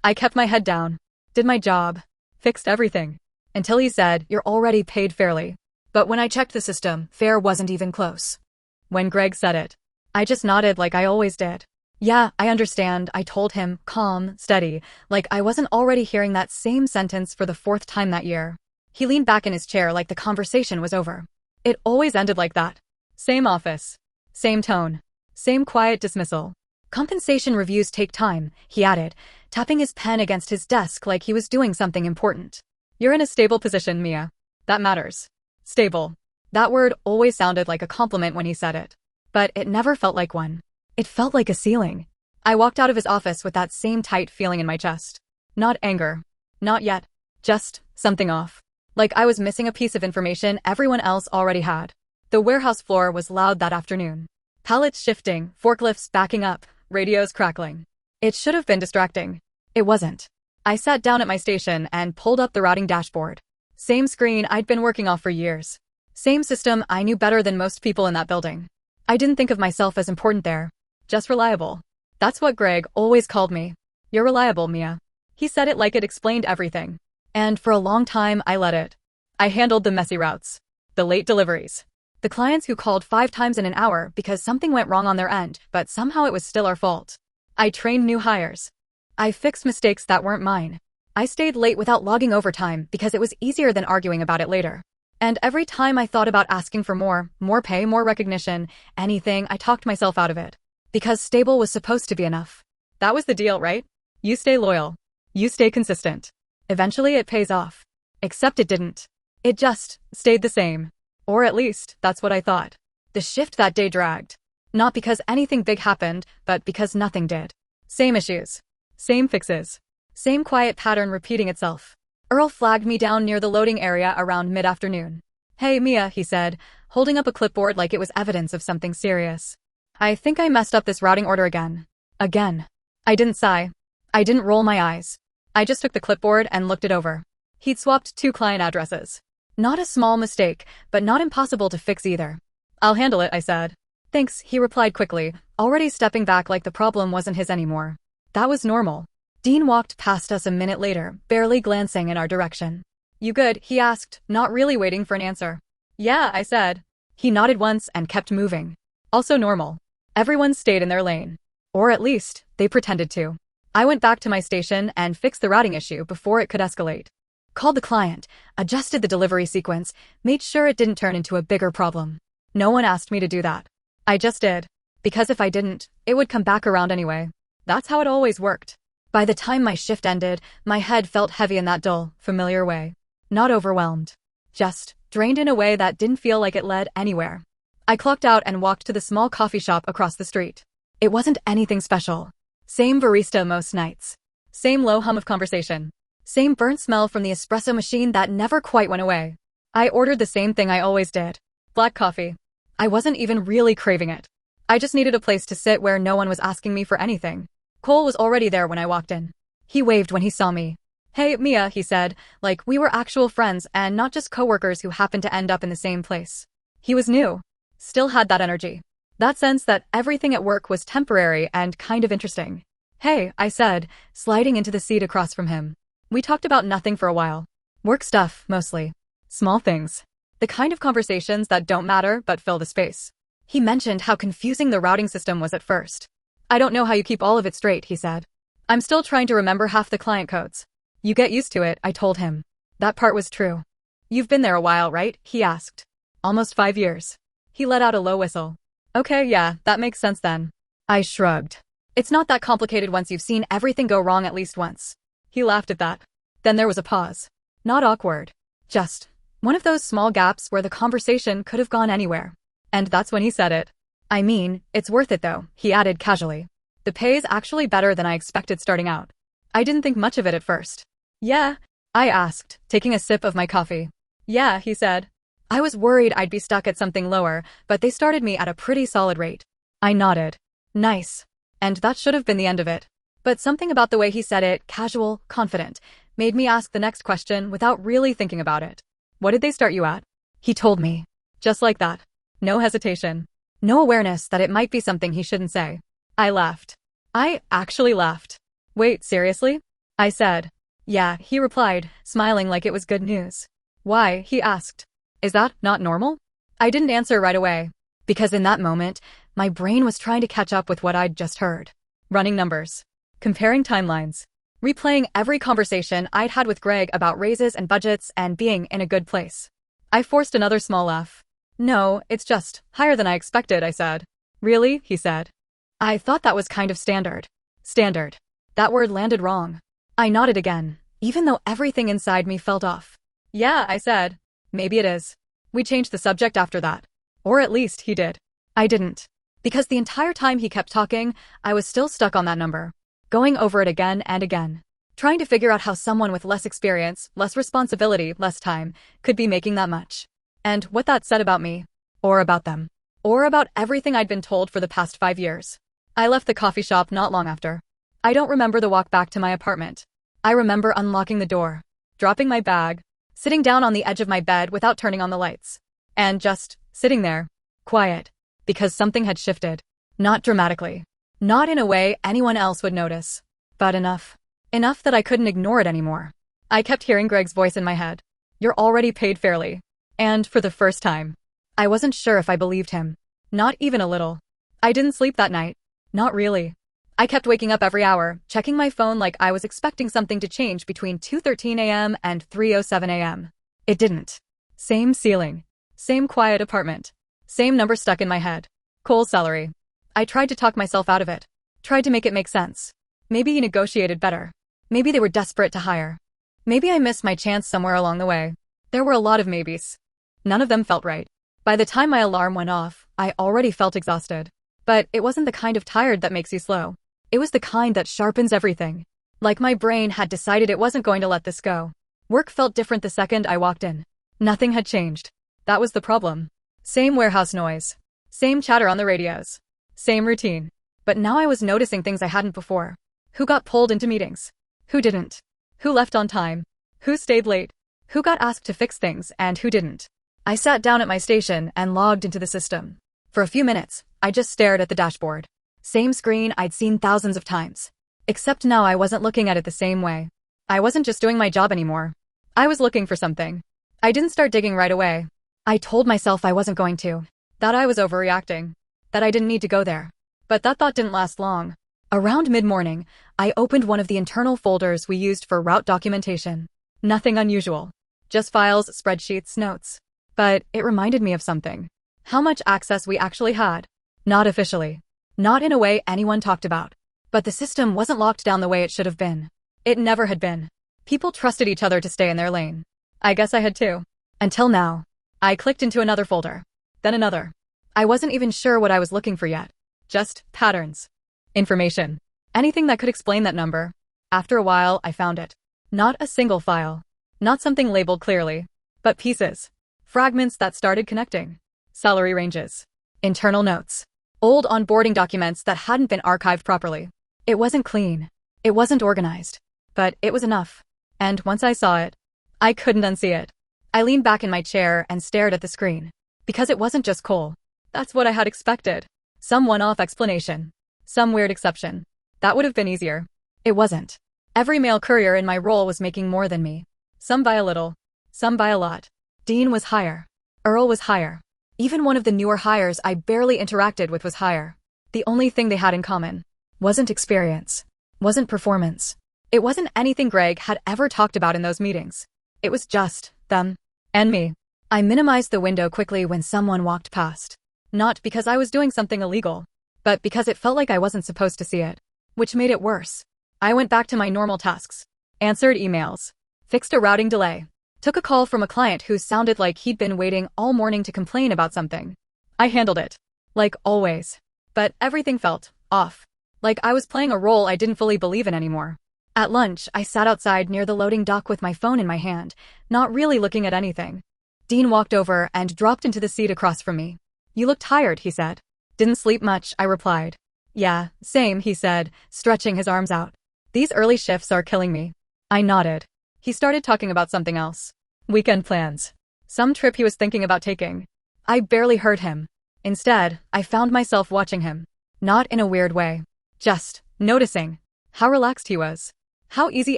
I kept my head down, did my job, fixed everything. Until he said, "You're already paid fairly." But when I checked the system, fair wasn't even close. When Greg said it, I just nodded like I always did. Yeah, I understand, I told him, calm, steady, like I wasn't already hearing that same sentence for the fourth time that year. He leaned back in his chair like the conversation was over. It always ended like that. Same office. Same tone. Same quiet dismissal. Compensation reviews take time, he added, tapping his pen against his desk like he was doing something important. You're in a stable position, Mia. That matters. Stable. That word always sounded like a compliment when he said it. But it never felt like one. It felt like a ceiling. I walked out of his office with that same tight feeling in my chest. Not anger. Not yet. Just something off. Like I was missing a piece of information everyone else already had. The warehouse floor was loud that afternoon. Pallets shifting, forklifts backing up, radios crackling. It should have been distracting. It wasn't. I sat down at my station and pulled up the routing dashboard. Same screen I'd been working off for years. Same system I knew better than most people in that building. I didn't think of myself as important there. Just reliable. That's what Greg always called me. You're reliable, Mia. He said it like it explained everything. And for a long time I let it. I handled the messy routes. The late deliveries. The clients who called 5 times in an hour because something went wrong on their end, but somehow it was still our fault. I trained new hires. I fixed mistakes that weren't mine. I stayed late without logging overtime because it was easier than arguing about it later. And every time I thought about asking for more pay, more recognition, anything, I talked myself out of it. Because stable was supposed to be enough. That was the deal, right? You stay loyal. You stay consistent. Eventually it pays off. Except it didn't. It just stayed the same. Or at least, that's what I thought. The shift that day dragged. Not because anything big happened, but because nothing did. Same issues. Same fixes. Same quiet pattern repeating itself. Earl flagged me down near the loading area around mid-afternoon. Hey, Mia, he said, holding up a clipboard like it was evidence of something serious. I think I messed up this routing order again. Again. I didn't sigh. I didn't roll my eyes. I just took the clipboard and looked it over. He'd swapped 2 client addresses. Not a small mistake, but not impossible to fix either. I'll handle it, I said. Thanks, he replied quickly, already stepping back like the problem wasn't his anymore. That was normal. Dean walked past us a minute later, barely glancing in our direction. You good? He asked, not really waiting for an answer. Yeah, I said. He nodded once and kept moving. Also normal. Everyone stayed in their lane. Or at least, they pretended to. I went back to my station and fixed the routing issue before it could escalate. Called the client, adjusted the delivery sequence, made sure it didn't turn into a bigger problem. No one asked me to do that. I just did. Because if I didn't, it would come back around anyway. That's how it always worked. By the time my shift ended, my head felt heavy in that dull, familiar way. Not overwhelmed. Just drained in a way that didn't feel like it led anywhere. I clocked out and walked to the small coffee shop across the street. It wasn't anything special. Same barista most nights. Same low hum of conversation. Same burnt smell from the espresso machine that never quite went away. I ordered the same thing I always did. Black coffee. I wasn't even really craving it. I just needed a place to sit where no one was asking me for anything. Cole was already there when I walked in. He waved when he saw me. Hey, Mia, he said, like we were actual friends and not just coworkers who happened to end up in the same place. He was new. Still had that energy. That sense that everything at work was temporary and kind of interesting. Hey, I said, sliding into the seat across from him. We talked about nothing for a while. Work stuff, mostly. Small things. The kind of conversations that don't matter but fill the space. He mentioned how confusing the routing system was at first. I don't know how you keep all of it straight, he said. I'm still trying to remember half the client codes. You get used to it, I told him. That part was true. You've been there a while, right? He asked. Almost 5 years. He let out a low whistle. Okay, yeah, that makes sense then. I shrugged. It's not that complicated once you've seen everything go wrong at least once. He laughed at that. Then there was a pause. Not awkward. Just one of those small gaps where the conversation could have gone anywhere. And that's when he said it. I mean, it's worth it though, he added casually. The pay's actually better than I expected starting out. I didn't think much of it at first. Yeah? I asked, taking a sip of my coffee. Yeah, he said. I was worried I'd be stuck at something lower, but they started me at a pretty solid rate. I nodded. Nice. And that should have been the end of it. But something about the way he said it, casual, confident, made me ask the next question without really thinking about it. What did they start you at? He told me. Just like that. No hesitation. No awareness that it might be something he shouldn't say. I laughed. I actually laughed. Wait, seriously? I said. Yeah, he replied, smiling like it was good news. Why? He asked. Is that not normal? I didn't answer right away, because in that moment, my brain was trying to catch up with what I'd just heard. Running numbers. Comparing timelines. Replaying every conversation I'd had with Greg about raises and budgets and being in a good place. I forced another small laugh. No, it's just higher than I expected, I said. Really? He said. I thought that was kind of standard. Standard. That word landed wrong. I nodded again, even though everything inside me felt off. Yeah, I said. Maybe it is. We changed the subject after that. Or at least he did. I didn't. Because the entire time he kept talking, I was still stuck on that number. Going over it again and again. Trying to figure out how someone with less experience, less responsibility, less time, could be making that much. And what that said about me. Or about them. Or about everything I'd been told for the past 5 years. I left the coffee shop not long after. I don't remember the walk back to my apartment. I remember unlocking the door, dropping my bag, sitting down on the edge of my bed without turning on the lights, and just sitting there, quiet, because something had shifted. Not dramatically. Not in a way anyone else would notice, but enough. Enough that I couldn't ignore it anymore. I kept hearing Greg's voice in my head. You're already paid fairly. And for the first time, I wasn't sure if I believed him. Not even a little. I didn't sleep that night. Not really. I kept waking up every hour, checking my phone like I was expecting something to change between 2:13 a.m. and 3:07 a.m. It didn't. Same ceiling. Same quiet apartment. Same number stuck in my head. Cole's salary. I tried to talk myself out of it. Tried to make it make sense. Maybe he negotiated better. Maybe they were desperate to hire. Maybe I missed my chance somewhere along the way. There were a lot of maybes. None of them felt right. By the time my alarm went off, I already felt exhausted. But it wasn't the kind of tired that makes you slow. It was the kind that sharpens everything. Like my brain had decided it wasn't going to let this go. Work felt different the second I walked in. Nothing had changed. That was the problem. Same warehouse noise. Same chatter on the radios. Same routine. But now I was noticing things I hadn't before. Who got pulled into meetings? Who didn't? Who left on time? Who stayed late? Who got asked to fix things and who didn't? I sat down at my station and logged into the system. For a few minutes, I just stared at the dashboard. Same screen I'd seen thousands of times. Except now I wasn't looking at it the same way. I wasn't just doing my job anymore. I was looking for something. I didn't start digging right away. I told myself I wasn't going to. That I was overreacting. That I didn't need to go there. But that thought didn't last long. Around mid-morning, I opened one of the internal folders we used for route documentation. Nothing unusual. Just files, spreadsheets, notes. But it reminded me of something. How much access we actually had. Not officially. Not in a way anyone talked about. But the system wasn't locked down the way it should have been. It never had been. People trusted each other to stay in their lane. I guess I had too. Until now. I clicked into another folder. Then another. I wasn't even sure what I was looking for yet. Just patterns. Information. Anything that could explain that number. After a while, I found it. Not a single file. Not something labeled clearly. But pieces. Fragments that started connecting. Salary ranges. Internal notes. Old onboarding documents that hadn't been archived properly. It wasn't clean. It wasn't organized. But it was enough. And once I saw it, I couldn't unsee it. I leaned back in my chair and stared at the screen. Because it wasn't just Cole. That's what I had expected. Some one-off explanation. Some weird exception. That would have been easier. It wasn't. Every male courier in my role was making more than me. Some by a little. Some by a lot. Dean was higher. Earl was higher. Even one of the newer hires I barely interacted with was higher. The only thing they had in common wasn't experience. Wasn't performance. It wasn't anything Greg had ever talked about in those meetings. It was just them and me. I minimized the window quickly when someone walked past. Not because I was doing something illegal, but because it felt like I wasn't supposed to see it, which made it worse. I went back to my normal tasks. Answered emails. Fixed a routing delay. Took a call from a client who sounded like he'd been waiting all morning to complain about something. I handled it. Like always. But everything felt off. Like I was playing a role I didn't fully believe in anymore. At lunch, I sat outside near the loading dock with my phone in my hand, not really looking at anything. Dean walked over and dropped into the seat across from me. You look tired, he said. Didn't sleep much, I replied. Yeah, same, he said, stretching his arms out. These early shifts are killing me. I nodded. He started talking about something else. Weekend plans. Some trip he was thinking about taking. I barely heard him. Instead, I found myself watching him. Not in a weird way. Just noticing how relaxed he was. How easy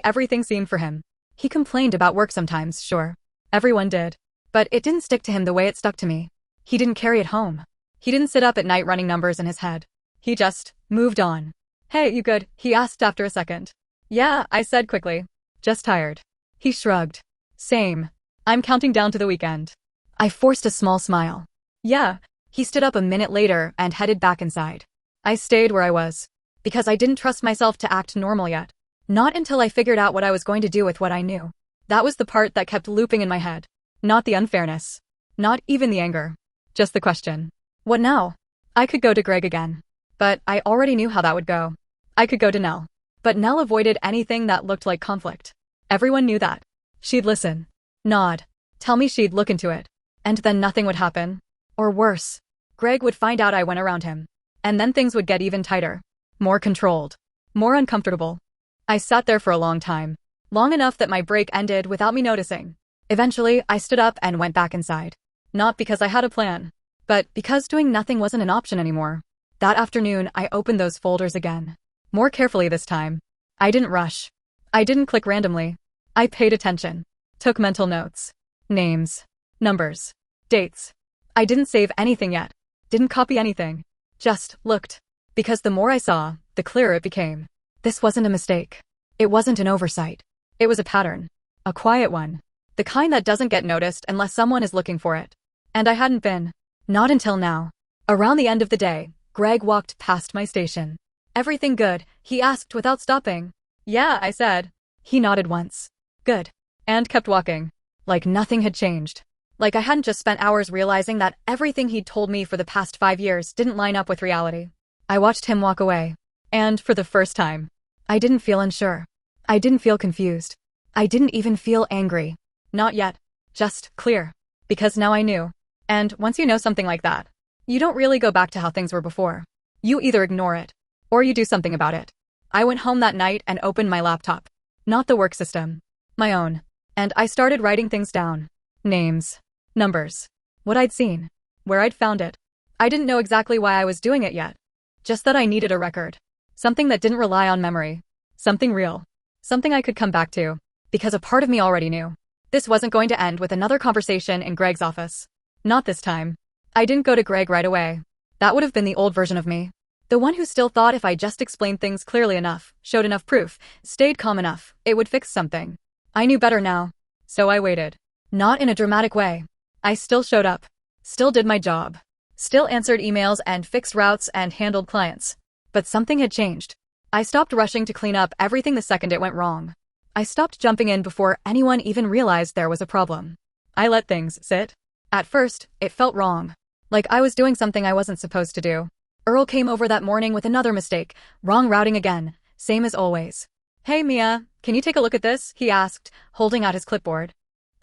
everything seemed for him. He complained about work sometimes, sure. Everyone did. But it didn't stick to him the way it stuck to me. He didn't carry it home. He didn't sit up at night running numbers in his head. He just moved on. Hey, you good? He asked after a second. Yeah, I said quickly. Just tired. He shrugged. Same. I'm counting down to the weekend. I forced a small smile. Yeah. He stood up a minute later and headed back inside. I stayed where I was. Because I didn't trust myself to act normal yet. Not until I figured out what I was going to do with what I knew. That was the part that kept looping in my head. Not the unfairness. Not even the anger. Just the question. What now? I could go to Greg again. But I already knew how that would go. I could go to Nell. But Nell avoided anything that looked like conflict. Everyone knew that. She'd listen. Nod. Tell me she'd look into it. And then nothing would happen. Or worse. Greg would find out I went around him. And then things would get even tighter. More controlled. More uncomfortable. I sat there for a long time. Long enough that my break ended without me noticing. Eventually, I stood up and went back inside. Not because I had a plan. But because doing nothing wasn't an option anymore. That afternoon, I opened those folders again. More carefully this time. I didn't rush. I didn't click randomly. I paid attention. Took mental notes. Names. Numbers. Dates. I didn't save anything yet. Didn't copy anything. Just looked. Because the more I saw, the clearer it became. This wasn't a mistake. It wasn't an oversight. It was a pattern. A quiet one. The kind that doesn't get noticed unless someone is looking for it. And I hadn't been. Not until now. Around the end of the day, Greg walked past my station. Everything good? He asked without stopping. Yeah, I said. He nodded once. Good. And kept walking. Like nothing had changed. Like I hadn't just spent hours realizing that everything he'd told me for the past 5 years didn't line up with reality. I watched him walk away. And for the first time, I didn't feel unsure. I didn't feel confused. I didn't even feel angry. Not yet. Just clear. Because now I knew. And once you know something like that, you don't really go back to how things were before. You either ignore it, or you do something about it. I went home that night and opened my laptop. Not the work system. My own. And I started writing things down. Names. Numbers. What I'd seen. Where I'd found it. I didn't know exactly why I was doing it yet. Just that I needed a record. Something that didn't rely on memory. Something real. Something I could come back to. Because a part of me already knew. This wasn't going to end with another conversation in Greg's office. Not this time. I didn't go to Greg right away. That would have been the old version of me. The one who still thought if I just explained things clearly enough, showed enough proof, stayed calm enough, it would fix something. I knew better now. So I waited. Not in a dramatic way. I still showed up. Still did my job. Still answered emails and fixed routes and handled clients. But something had changed. I stopped rushing to clean up everything the second it went wrong. I stopped jumping in before anyone even realized there was a problem. I let things sit. At first, it felt wrong. Like I was doing something I wasn't supposed to do. Earl came over that morning with another mistake. Wrong routing again. Same as always. Hey Mia, can you take a look at this? He asked, holding out his clipboard.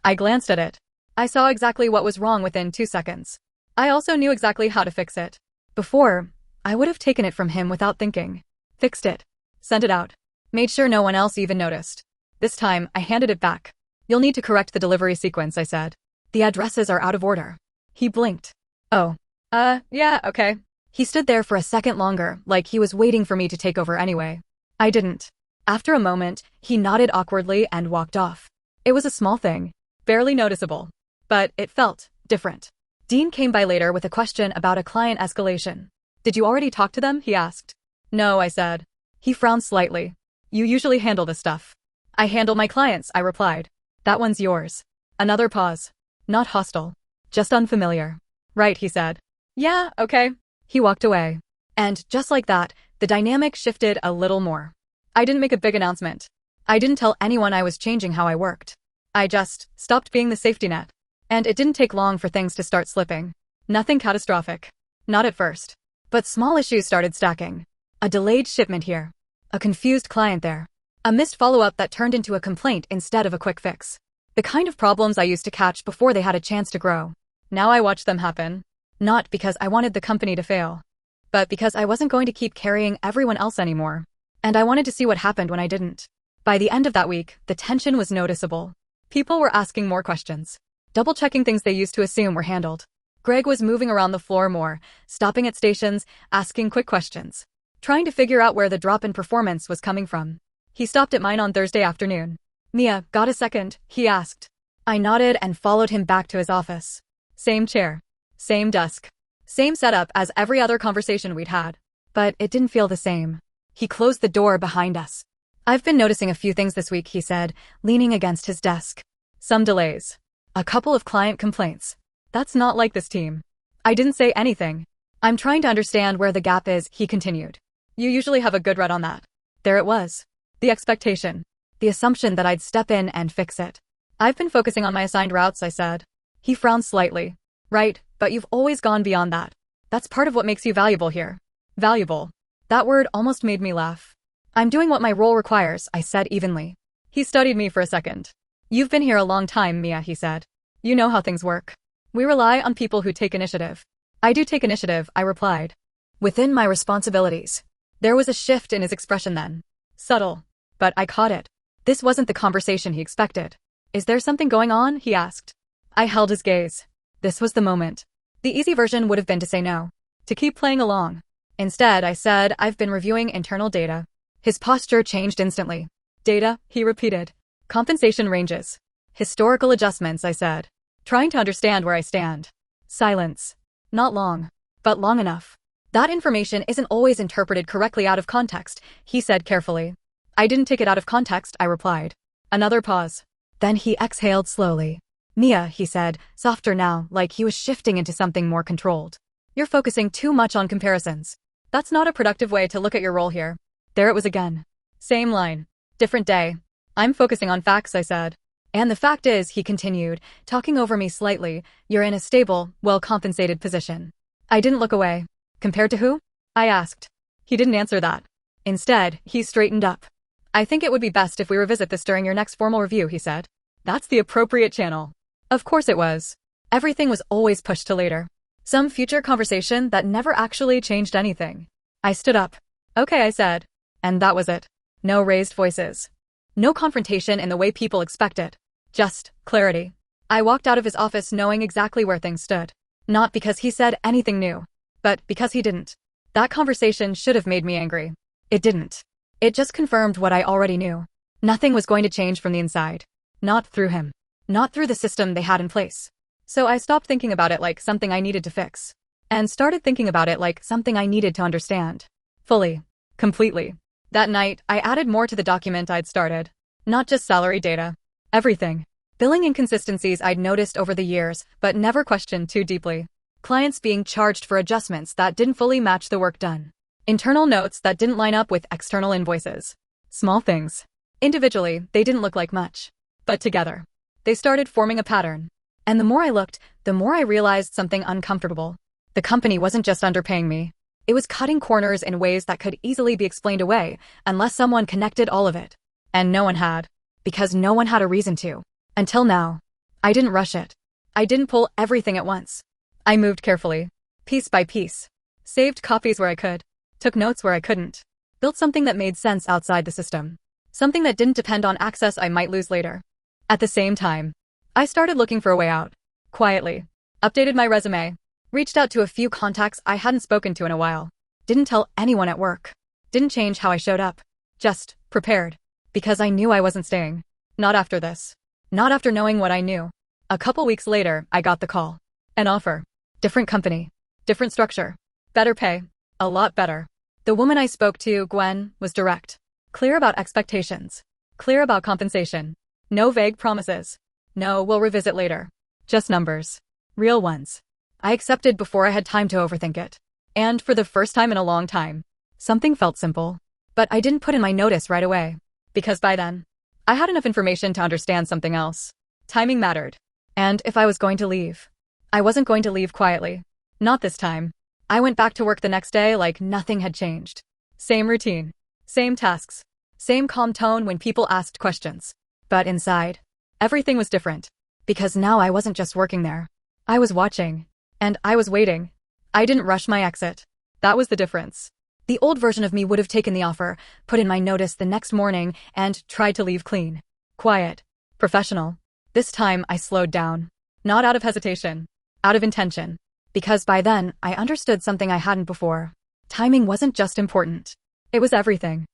I glanced at it. I saw exactly what was wrong within 2 seconds. I also knew exactly how to fix it. Before, I would have taken it from him without thinking. Fixed it. Sent it out. Made sure no one else even noticed. This time, I handed it back. You'll need to correct the delivery sequence, I said. The addresses are out of order. He blinked. Oh. Yeah, okay. He stood there for a second longer, like he was waiting for me to take over anyway. I didn't. After a moment, he nodded awkwardly and walked off. It was a small thing. Barely noticeable. But it felt different. Dean came by later with a question about a client escalation. Did you already talk to them? He asked. No, I said. He frowned slightly. You usually handle this stuff. I handle my clients, I replied. That one's yours. Another pause. Not hostile. Just unfamiliar. Right, he said. Yeah, okay. He walked away. And just like that, the dynamic shifted a little more. I didn't make a big announcement. I didn't tell anyone I was changing how I worked. I just stopped being the safety net. And it didn't take long for things to start slipping. Nothing catastrophic. Not at first. But small issues started stacking. A delayed shipment here. A confused client there. A missed follow-up that turned into a complaint instead of a quick fix. The kind of problems I used to catch before they had a chance to grow. Now I watched them happen. Not because I wanted the company to fail. But because I wasn't going to keep carrying everyone else anymore. And I wanted to see what happened when I didn't. By the end of that week, the tension was noticeable. People were asking more questions. Double-checking things they used to assume were handled. Greg was moving around the floor more, stopping at stations, asking quick questions. Trying to figure out where the drop in performance was coming from. He stopped at mine on Thursday afternoon. Mia, got a second? He asked. I nodded and followed him back to his office. Same chair. Same desk. Same setup as every other conversation we'd had. But it didn't feel the same. He closed the door behind us. I've been noticing a few things this week, he said, leaning against his desk. Some delays. A couple of client complaints. That's not like this team. I didn't say anything. I'm trying to understand where the gap is, he continued. You usually have a good read on that. There it was. The expectation. The assumption that I'd step in and fix it. I've been focusing on my assigned routes, I said. He frowned slightly. Right, but you've always gone beyond that. That's part of what makes you valuable here. Valuable. That word almost made me laugh. I'm doing what my role requires, I said evenly. He studied me for a second. You've been here a long time, Mia, he said. You know how things work. We rely on people who take initiative. I do take initiative, I replied. Within my responsibilities. There was a shift in his expression then. Subtle. But I caught it. This wasn't the conversation he expected. Is there something going on? He asked. I held his gaze. This was the moment. The easy version would have been to say no. To keep playing along. Instead, I said, I've been reviewing internal data. His posture changed instantly. Data, he repeated. Compensation ranges. Historical adjustments, I said. Trying to understand where I stand. Silence. Not long. But long enough. That information isn't always interpreted correctly out of context, he said carefully. I didn't take it out of context, I replied. Another pause. Then he exhaled slowly. Mia, he said, softer now, like he was shifting into something more controlled. You're focusing too much on comparisons. That's not a productive way to look at your role here. There it was again. Same line. Different day. I'm focusing on facts, I said. And the fact is, he continued, talking over me slightly, you're in a stable, well-compensated position. I didn't look away. Compared to who? I asked. He didn't answer that. Instead, he straightened up. I think it would be best if we revisit this during your next formal review, he said. That's the appropriate channel. Of course it was. Everything was always pushed to later. Some future conversation that never actually changed anything. I stood up. Okay, I said. And that was it. No raised voices. No confrontation in the way people expect it. Just clarity. I walked out of his office knowing exactly where things stood. Not because he said anything new, but because he didn't. That conversation should have made me angry. It didn't. It just confirmed what I already knew. Nothing was going to change from the inside. Not through him. Not through the system they had in place. So I stopped thinking about it like something I needed to fix. And started thinking about it like something I needed to understand. Fully. Completely. That night, I added more to the document I'd started. Not just salary data. Everything. Billing inconsistencies I'd noticed over the years, but never questioned too deeply. Clients being charged for adjustments that didn't fully match the work done. Internal notes that didn't line up with external invoices. Small things. Individually, they didn't look like much. But together, they started forming a pattern. And the more I looked, the more I realized something uncomfortable. The company wasn't just underpaying me. It was cutting corners in ways that could easily be explained away unless someone connected all of it. And no one had. Because no one had a reason to. Until now. I didn't rush it. I didn't pull everything at once. I moved carefully. Piece by piece. Saved copies where I could. Took notes where I couldn't. Built something that made sense outside the system. Something that didn't depend on access I might lose later. At the same time, I started looking for a way out. Quietly. Updated my resume. Reached out to a few contacts I hadn't spoken to in a while. Didn't tell anyone at work. Didn't change how I showed up. Just prepared. Because I knew I wasn't staying. Not after this. Not after knowing what I knew. A couple weeks later, I got the call. An offer. Different company. Different structure. Better pay. A lot better. The woman I spoke to, Gwen, was direct. Clear about expectations. Clear about compensation. No vague promises. No, we'll revisit later. Just numbers. Real ones. I accepted before I had time to overthink it. And for the first time in a long time, something felt simple. But I didn't put in my notice right away. Because by then, I had enough information to understand something else. Timing mattered. And if I was going to leave, I wasn't going to leave quietly. Not this time. I went back to work the next day like nothing had changed. Same routine. Same tasks. Same calm tone when people asked questions. But inside, everything was different. Because now I wasn't just working there. I was watching. And I was waiting. I didn't rush my exit. That was the difference. The old version of me would have taken the offer, put in my notice the next morning, and tried to leave clean. Quiet. Professional. This time I slowed down. Not out of hesitation. Out of intention. Because by then, I understood something I hadn't before. Timing wasn't just important. It was everything.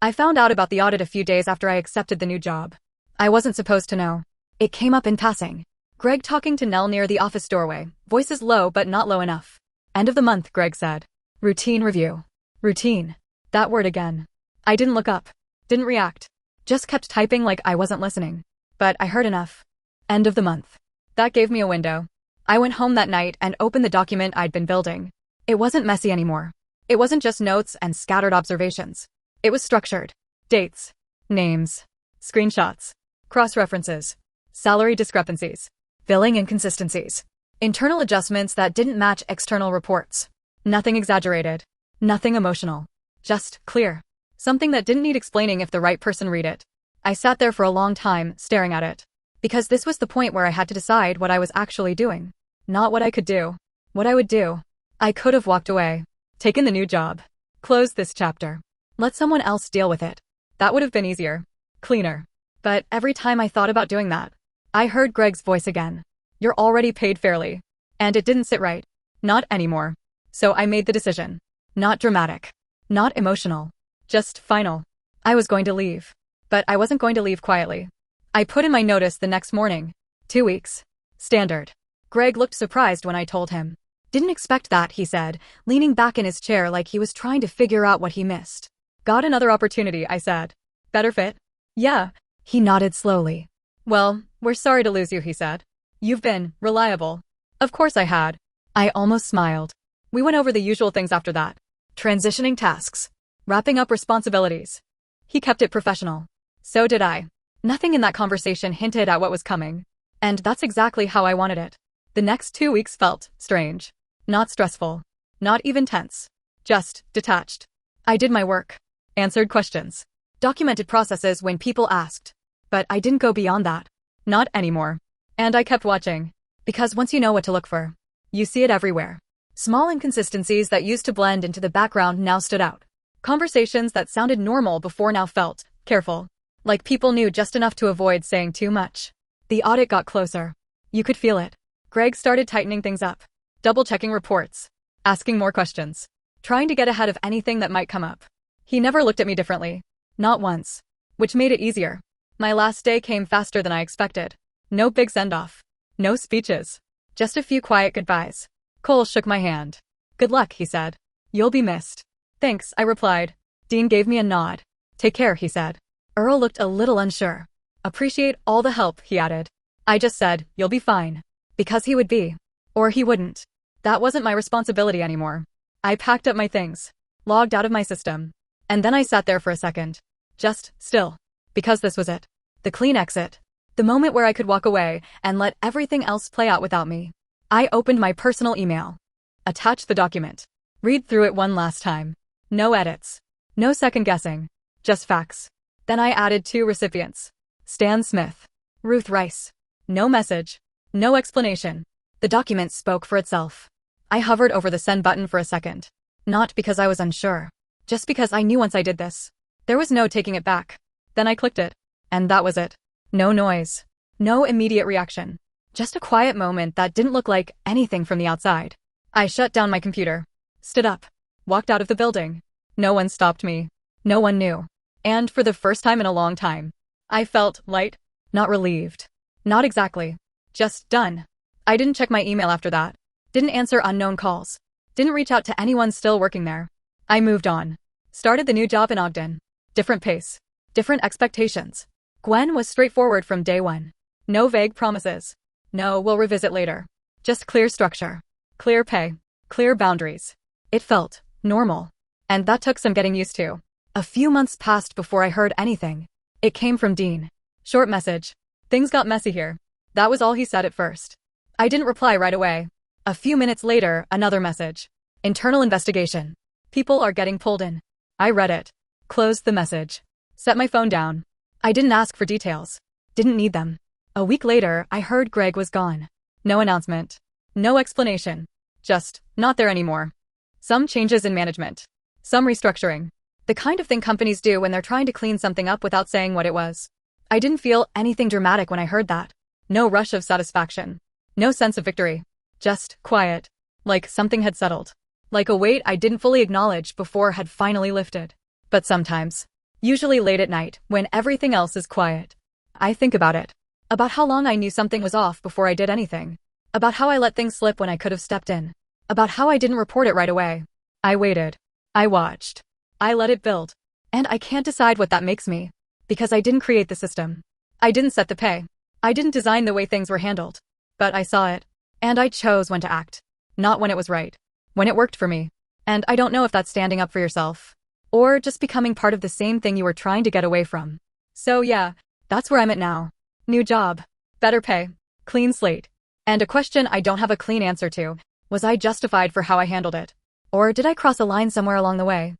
I found out about the audit a few days after I accepted the new job. I wasn't supposed to know. It came up in passing. Greg talking to Nell near the office doorway, voices low but not low enough. End of the month, Greg said. Routine review. Routine. That word again. I didn't look up. Didn't react. Just kept typing like I wasn't listening. But I heard enough. End of the month. That gave me a window. I went home that night and opened the document I'd been building. It wasn't messy anymore. It wasn't just notes and scattered observations. It was structured. Dates. Names. Screenshots. Cross-references. Salary discrepancies. Billing inconsistencies. Internal adjustments that didn't match external reports. Nothing exaggerated. Nothing emotional. Just clear. Something that didn't need explaining if the right person read it. I sat there for a long time, staring at it. Because this was the point where I had to decide what I was actually doing. Not what I could do. What I would do. I could have walked away. Taken the new job. Closed this chapter. Let someone else deal with it. That would have been easier. Cleaner. But every time I thought about doing that, I heard Greg's voice again. You're already paid fairly. And it didn't sit right. Not anymore. So I made the decision. Not dramatic. Not emotional. Just final. I was going to leave. But I wasn't going to leave quietly. I put in my notice the next morning. 2 weeks. Standard. Greg looked surprised when I told him. Didn't expect that, he said, leaning back in his chair like he was trying to figure out what he missed. Got another opportunity, I said. Better fit? Yeah. He nodded slowly. Well, we're sorry to lose you, he said. You've been reliable. Of course I had. I almost smiled. We went over the usual things after that. Transitioning tasks. Wrapping up responsibilities. He kept it professional. So did I. Nothing in that conversation hinted at what was coming. And that's exactly how I wanted it. The next 2 weeks felt strange. Not stressful. Not even tense. Just detached. I did my work. Answered questions. Documented processes when people asked. But I didn't go beyond that. Not anymore. And I kept watching. Because once you know what to look for, you see it everywhere. Small inconsistencies that used to blend into the background now stood out. Conversations that sounded normal before now felt careful. Like people knew just enough to avoid saying too much. The audit got closer. You could feel it. Greg started tightening things up. Double-checking reports. Asking more questions. Trying to get ahead of anything that might come up. He never looked at me differently. Not once. Which made it easier. My last day came faster than I expected. No big send-off. No speeches. Just a few quiet goodbyes. Cole shook my hand. Good luck, he said. You'll be missed. Thanks, I replied. Dean gave me a nod. Take care, he said. Earl looked a little unsure. Appreciate all the help, he added. I just said, you'll be fine. Because he would be. Or he wouldn't. That wasn't my responsibility anymore. I packed up my things. Logged out of my system. And then I sat there for a second. Just still. Because this was it. The clean exit. The moment where I could walk away and let everything else play out without me. I opened my personal email. Attached the document. Read through it one last time. No edits. No second guessing. Just facts. Then I added 2 recipients. Stan Smith. Ruth Rice. No message. No explanation. The document spoke for itself. I hovered over the send button for a second. Not because I was unsure. Just because I knew once I did this, there was no taking it back. Then I clicked it. And that was it. No noise. No immediate reaction. Just a quiet moment that didn't look like anything from the outside. I shut down my computer. Stood up. Walked out of the building. No one stopped me. No one knew. And for the first time in a long time, I felt light. Not relieved. Not exactly. Just done. I didn't check my email after that. Didn't answer unknown calls. Didn't reach out to anyone still working there. I moved on. Started the new job in Ogden. Different pace. Different expectations. Gwen was straightforward from day one. No vague promises. No, we'll revisit later. Just clear structure. Clear pay. Clear boundaries. It felt normal. And that took some getting used to. A few months passed before I heard anything. It came from Dean. Short message. Things got messy here. That was all he said at first. I didn't reply right away. A few minutes later, another message. Internal investigation. People are getting pulled in. I read it. Closed the message. Set my phone down. I didn't ask for details. Didn't need them. A week later, I heard Greg was gone. No announcement. No explanation. Just, not there anymore. Some changes in management. Some restructuring. The kind of thing companies do when they're trying to clean something up without saying what it was. I didn't feel anything dramatic when I heard that. No rush of satisfaction. No sense of victory. Just quiet. Like something had settled. Like a weight I didn't fully acknowledge before had finally lifted. But sometimes, Usually late at night, when everything else is quiet. I think about it. About how long I knew something was off before I did anything. About how I let things slip when I could have stepped in. About how I didn't report it right away. I waited. I watched. I let it build. And I can't decide what that makes me. Because I didn't create the system. I didn't set the pay. I didn't design the way things were handled. But I saw it. And I chose when to act. Not when it was right. When it worked for me. And I don't know if that's standing up for yourself. Or just becoming part of the same thing you were trying to get away from. So yeah, that's where I'm at now. New job. Better pay. Clean slate. And a question I don't have a clean answer to. Was I justified for how I handled it? Or did I cross a line somewhere along the way?